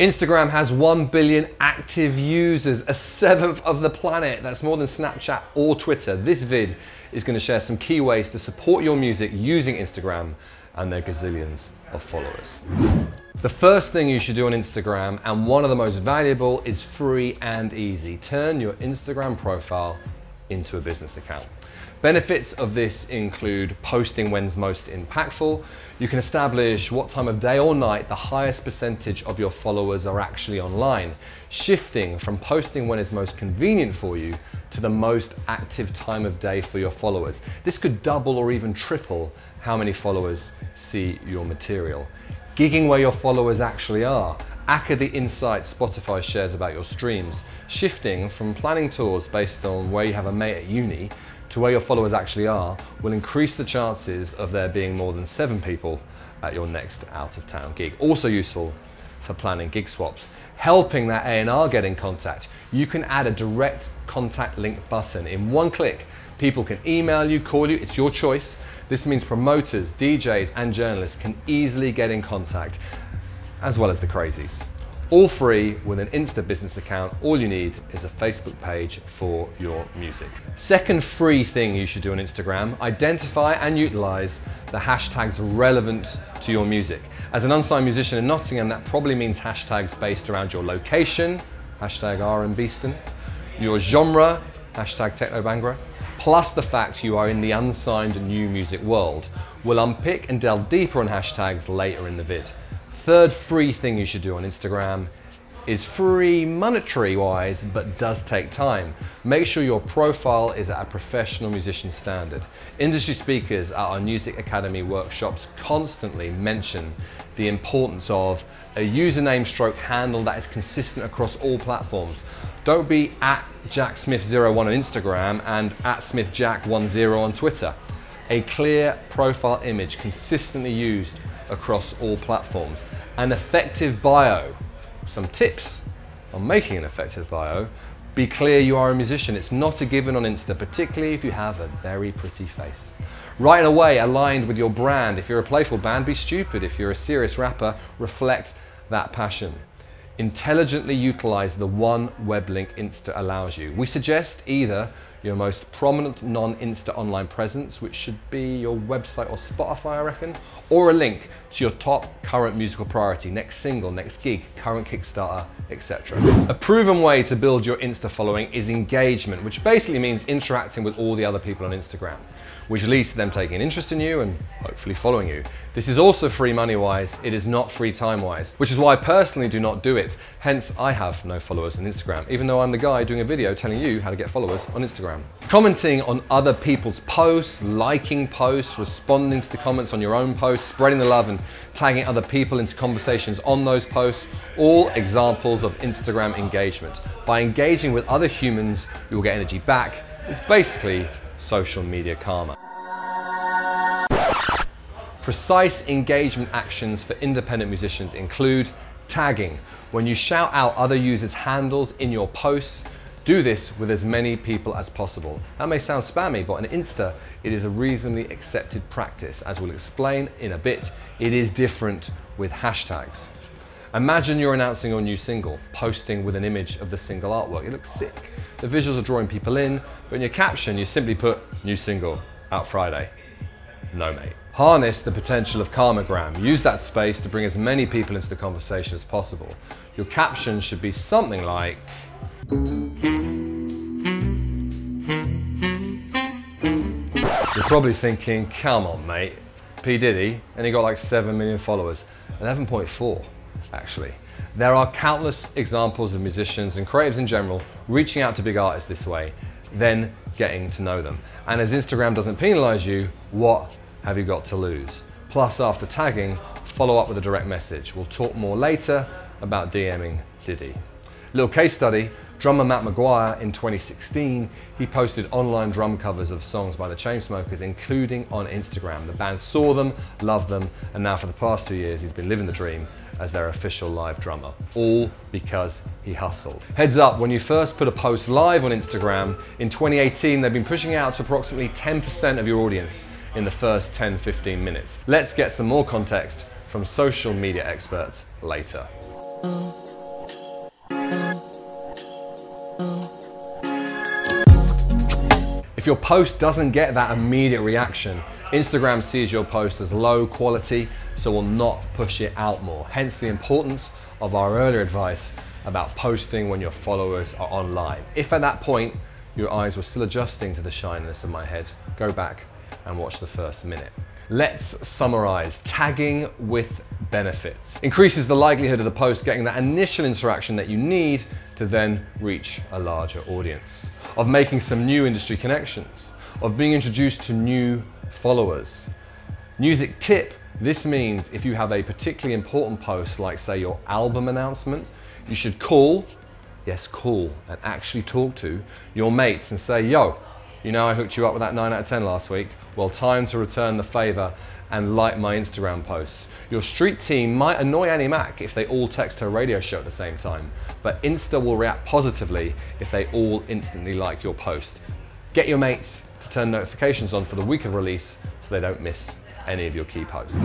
Instagram has 1 billion active users, a seventh of the planet. That's more than Snapchat or Twitter. This vid is going to share some key ways to support your music using Instagram and their gazillions of followers. The first thing you should do on Instagram, and one of the most valuable, is free and easy. Turn your Instagram profile into a business account. Benefits of this include posting when's most impactful. You can establish what time of day or night the highest percentage of your followers are actually online, shifting from posting when it's most convenient for you to the most active time of day for your followers. This could double or even triple how many followers see your material. Gigging where your followers actually are. Acca the insights Spotify shares about your streams. Shifting from planning tours based on where you have a mate at uni to where your followers actually are will increase the chances of there being more than 7 people at your next out-of-town gig. Also useful for planning gig swaps. Helping that A&R get in contact. You can add a direct contact link button. In one click, people can email you, call you, it's your choice. This means promoters, DJs, and journalists can easily get in contact, as well as the crazies. All free with an Insta business account. All you need is a Facebook page for your music. Second free thing you should do on Instagram, identify and utilize the hashtags relevant to your music. As an unsigned musician in Nottingham, that probably means hashtags based around your location, hashtag R&Beaston, your genre, hashtag Technobangra, plus the fact you are in the unsigned new music world. We'll unpick and delve deeper on hashtags later in the vid. Third free thing you should do on Instagram is free monetary wise, but does take time. Make sure your profile is at a professional musician standard. Industry speakers at our Nusic Academy workshops constantly mention the importance of a username stroke handle that is consistent across all platforms. Don't be at JackSmith01 on Instagram and at SmithJack10 on Twitter. A clear profile image consistently used across all platforms. An effective bio. Some tips on making an effective bio. Be clear you are a musician. It's not a given on Insta, particularly if you have a very pretty face. Right away, aligned with your brand. If you're a playful band, be stupid. If you're a serious rapper, reflect that passion. Intelligently utilize the one web link Insta allows you. We suggest either your most prominent non-Insta online presence, which should be your website or Spotify, I reckon, or a link to your top current musical priority, next single, next gig, current Kickstarter, etc. A proven way to build your Insta following is engagement, which basically means interacting with all the other people on Instagram, which leads to them taking an interest in you and hopefully following you. This is also free money-wise, it is not free time-wise, which is why I personally do not do it. Hence, I have no followers on Instagram, even though I'm the guy doing a video telling you how to get followers on Instagram. Commenting on other people's posts, liking posts, responding to the comments on your own posts, spreading the love and tagging other people into conversations on those posts, all examples of Instagram engagement. By engaging with other humans, you will get energy back. It's basically social media karma. Precise engagement actions for independent musicians include tagging. When you shout out other users' handles in your posts, do this with as many people as possible. That may sound spammy, but on Insta, it is a reasonably accepted practice. As we'll explain in a bit, it is different with hashtags. Imagine you're announcing your new single, posting with an image of the single artwork. It looks sick. The visuals are drawing people in, but in your caption, you simply put, new single, out Friday. No, mate. Harness the potential of Karmagram. Use that space to bring as many people into the conversation as possible. Your caption should be something like, you're probably thinking, come on, mate. P. Diddy, and he got like 7 million followers. 11.4, actually. There are countless examples of musicians and creatives in general reaching out to big artists this way, then getting to know them. And as Instagram doesn't penalize you, what have you got to lose? Plus, after tagging, follow up with a direct message. We'll talk more later about DMing Diddy. Little case study, drummer Matt Maguire in 2016, he posted online drum covers of songs by the Chainsmokers, including on Instagram. The band saw them, loved them, and now for the past 2 years, he's been living the dream as their official live drummer, all because he hustled. Heads up, when you first put a post live on Instagram, in 2018, they've been pushing out to approximately 10% of your audience in the first 10-15 minutes. Let's get some more context from social media experts later. If your post doesn't get that immediate reaction, Instagram sees your post as low quality, so will not push it out more. Hence the importance of our earlier advice about posting when your followers are online. If at that point your eyes were still adjusting to the shininess of my head, go back and watch the first minute. Let's summarize. Tagging with benefits increases the likelihood of the post getting that initial interaction that you need to then reach a larger audience, of making some new industry connections, of being introduced to new followers. Nusic tip: this means if you have a particularly important post, like say your album announcement, you should call, yes, call and actually talk to your mates and say, yo, you know I hooked you up with that 9 out of 10 last week. Well, time to return the favor and like my Instagram posts. Your street team might annoy Annie Mac if they all text her radio show at the same time, but Insta will react positively if they all instantly like your post. Get your mates to turn notifications on for the week of release so they don't miss any of your key posts.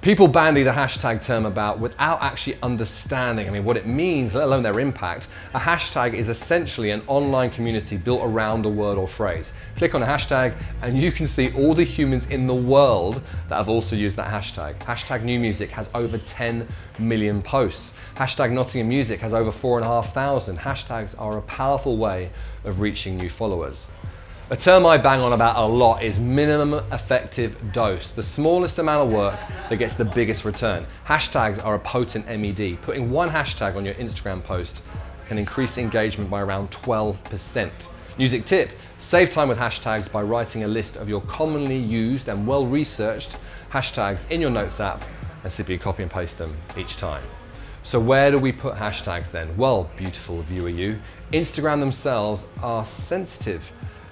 People bandy the hashtag term about without actually understanding, what it means, let alone their impact. A hashtag is essentially an online community built around a word or phrase. Click on a hashtag and you can see all the humans in the world that have also used that hashtag. Hashtag New Music has over 10 million posts. Hashtag Nottingham Music has over 4,500. Hashtags are a powerful way of reaching new followers. A term I bang on about a lot is minimum effective dose, the smallest amount of work that gets the biggest return. Hashtags are a potent MED. Putting one hashtag on your Instagram post can increase engagement by around 12%. Nusic tip: save time with hashtags by writing a list of your commonly used and well-researched hashtags in your notes app and simply copy and paste them each time. So where do we put hashtags then? Well, beautiful viewer you, Instagram themselves are sensitive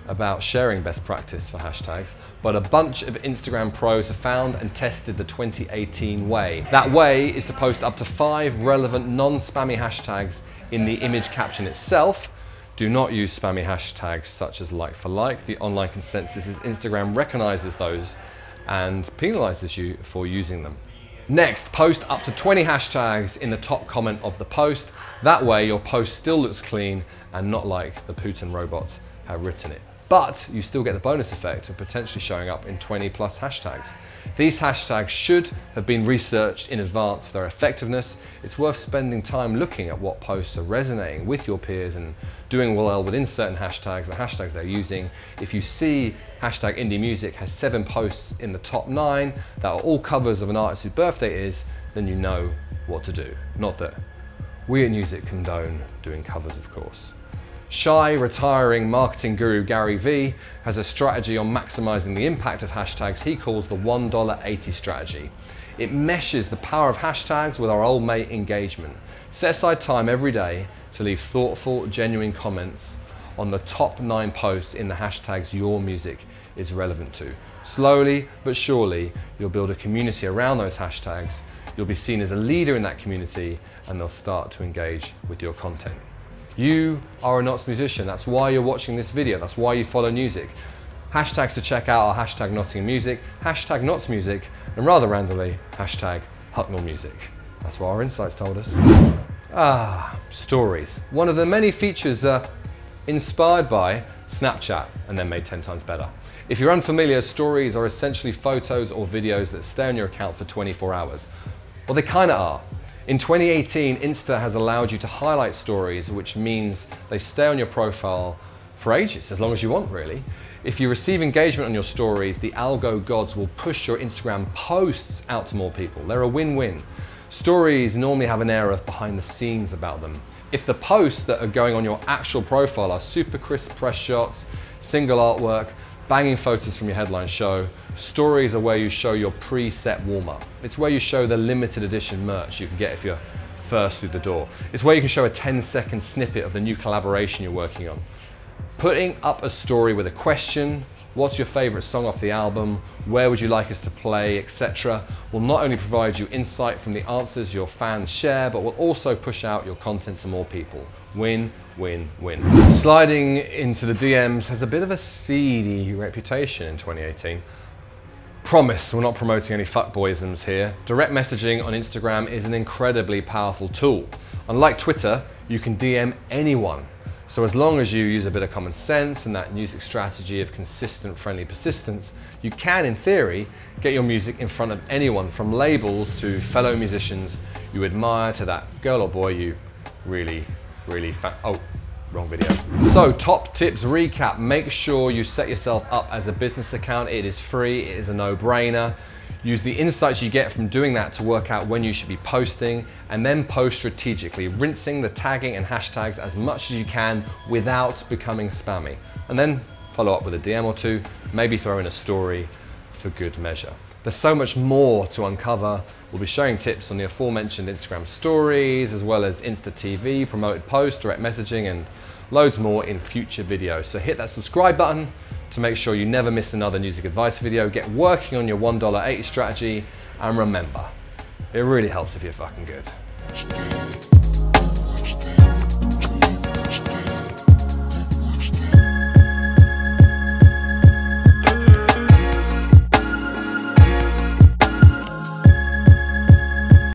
about sharing best practice for hashtags, but a bunch of Instagram pros have found and tested the 2018 way. That way is to post up to 5 relevant non-spammy hashtags in the image caption itself. Do not use spammy hashtags such as like for like. The online consensus is Instagram recognizes those and penalizes you for using them. Next, post up to 20 hashtags in the top comment of the post. That way your post still looks clean and not like the Putin robots have written it. But you still get the bonus effect of potentially showing up in 20+ hashtags. These hashtags should have been researched in advance for their effectiveness. It's worth spending time looking at what posts are resonating with your peers and doing well within certain hashtags, the hashtags they're using. If you see hashtag indie music has 7 posts in the top 9 that are all covers of an artist whose birthday it is, then you know what to do. Not that we at Nusic condone doing covers, of course. Shy, retiring marketing guru Gary Vee has a strategy on maximizing the impact of hashtags he calls the $1.80 strategy. It meshes the power of hashtags with our old mate engagement. Set aside time every day to leave thoughtful, genuine comments on the top 9 posts in the hashtags your music is relevant to. Slowly but surely, you'll build a community around those hashtags. You'll be seen as a leader in that community and they'll start to engage with your content. You are a Nots musician, that's why you're watching this video, that's why you follow Nusic. Hashtags to check out are hashtag Nottingham Music, hashtag Nots Music, and rather randomly, hashtag Hucknall Music. That's what our insights told us. Stories. One of the many features inspired by Snapchat and then made 10 times better. If you're unfamiliar, stories are essentially photos or videos that stay on your account for 24 hours. Well, they kinda are. In 2018, Insta has allowed you to highlight stories, which means they stay on your profile for ages, as long as you want, really. If you receive engagement on your stories, the algo gods will push your Instagram posts out to more people. They're a win-win. Stories normally have an air of behind the scenes about them. If the posts that are going on your actual profile are super crisp press shots, single artwork, banging photos from your headline show, stories are where you show your preset warm-up. It's where you show the limited edition merch you can get if you're first through the door. It's where you can show a 10-second snippet of the new collaboration you're working on. Putting up a story with a question, what's your favorite song off the album, where would you like us to play, etc., will not only provide you insight from the answers your fans share, but will also push out your content to more people. Win, win, win. Sliding into the DMs has a bit of a seedy reputation in 2018. Promise, we're not promoting any fuckboyisms here. Direct messaging on Instagram is an incredibly powerful tool. Unlike Twitter, you can DM anyone. So as long as you use a bit of common sense and that Nusic strategy of consistent, friendly persistence, you can, in theory, get your music in front of anyone, from labels to fellow musicians you admire to that girl or boy you really oh, wrong video. So top tips recap: make sure you set yourself up as a business account. It is free, it is a no-brainer. Use the insights you get from doing that to work out when you should be posting, and then post strategically, rinsing the tagging and hashtags as much as you can without becoming spammy. And then follow up with a DM or two, maybe throw in a story for good measure. There's so much more to uncover. We'll be sharing tips on the aforementioned Instagram stories, as well as Insta TV, promoted posts, direct messaging, and loads more in future videos. So hit that subscribe button to make sure you never miss another Nusic advice video. Get working on your $1.80 strategy, and remember, it really helps if you're fucking good.